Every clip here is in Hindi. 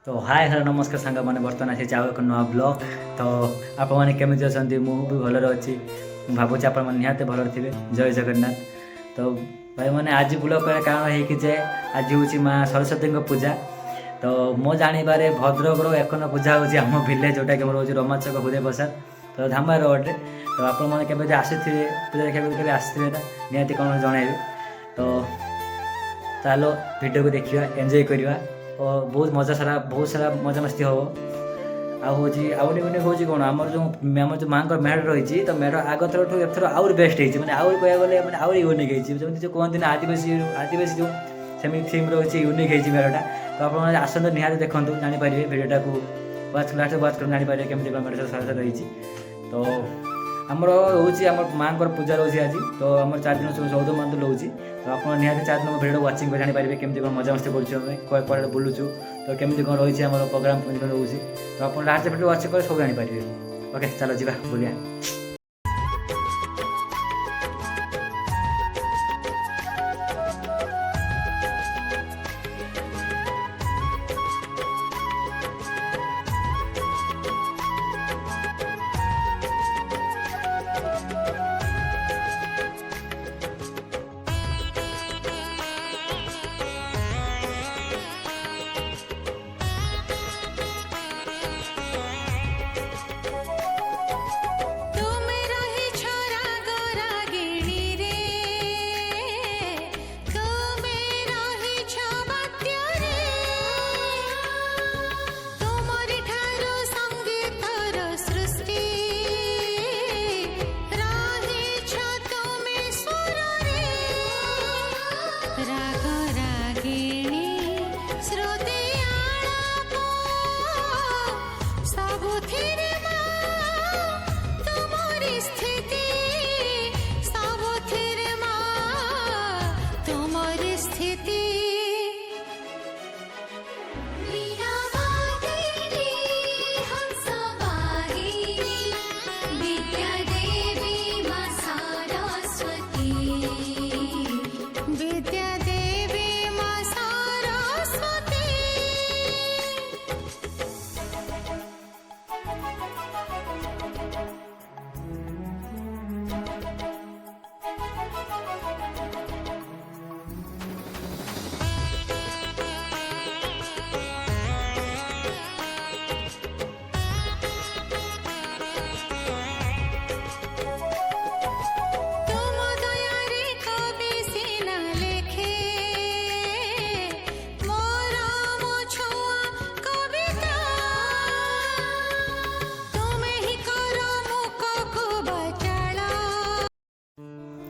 तो हाय हेलो नमस्कार सांग मैंने बर्तमान आसी जाओ एक नुआ ब्लॉग। तो आपने केमी अच्छा मुझे भलर अच्छी भावुँ आप निहत भलर थे। जय जगन्नाथ। तो भाई मैंने आज ब्लॉग कर कारण है जे आज हूँ माँ सरस्वती पूजा। तो मो जानवे भद्रक एक न पूजा हूँ आम भिलेज जोटा कि हूँ रमाचक हृदय प्रसाद तो धामा रोड। तो आपने आसी पूजा देखा आसवे निहती कौन जनइबे। तो चलो वीडियो को देखा एंजॉय करवा और बहुत सारा मजा मस्ती हम आउट हूँ कौन आम जो माँ मेढ़ रही। तो मेढ़ आग थर एथर आउर बेस्ट होती आउर कह गले मैंने आउर यूनिक होती जो कहते हैं आदिवासी जो सेमी थीम रही यूनिक होती मेढ़टा। तो आप आसत निहत देखूँ जानीपारे भिडियोटा को वाच लास्ट वाच कर जानीपारे केमी मेढ़ सारा रही। तो आमर रोचे आम माँ पूजा रोचे आज। तो आम 4 दिन 14 मंथ रोचे। तो आप निहत 4 दिन भिडियो वाचिंग कर जानीपारे केमी कौन मजा मस्ती कर बुलूचु। तो केमी कौन रही है आम प्रोग्राम रोचे। तो आप लास्ट भिडियो वाच कर सब जानीपारे। ओके चलो जी बुलिया।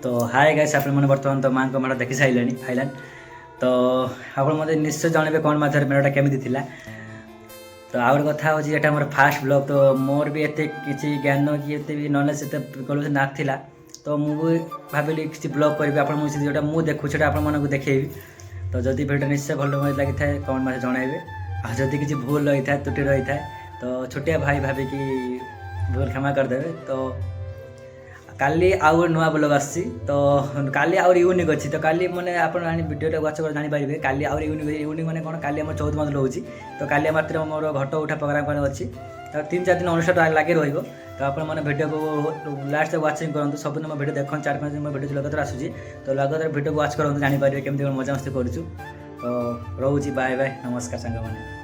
तो हाय गाइस आपने बर्तमान तो माँ मेढ़ देखी सारे फाइलान। तो आप मतलब निश्चय जनइबे कौन मध्य मेढ़टा केमी थी। तो आउ गोटे कथा हूँ ये मोर फास्ट ब्लॉग। तो मोर भी एत किसी ज्ञान कि एत भी नॉलेज से नाला। तो मुझे भाविली किसी ब्लॉग करी आप जोटा मुझे देखुँ आपको देखी। तो जदि भिडियो निश्चय भल लगी था कौन मत जनइबे। आदि किसी भूल रही था त्रुटि रही था तो छोटिया भाई भाविकी भूल क्षमा करदेवे। तो काली आउ नुआ ब्लॉग आसी। तो काली आउर यूनिक अच्छी। तो काली मैंने आप भिडियो वाच कर जानीपारे काली आउर यूनिक मैंने कौन काली 14 मंथ रोचे। तो काली मात्र मोर घट उठा प्रोग्राम कर अच्छी। तो 3-4 दिन अनुष्ठान लगे रही। तो आपने भिडियो को लास्ट वाचिंग करूँ सब दिन भिडियो देख 4-5 दिन भिडियो लगातार आसूँ। तो लगातार भिडियो वाच करूँ जानीपारे केमी मजा मस्ती करूँ। तो रोचे बाय बाय नमस्कार सांग मैंने।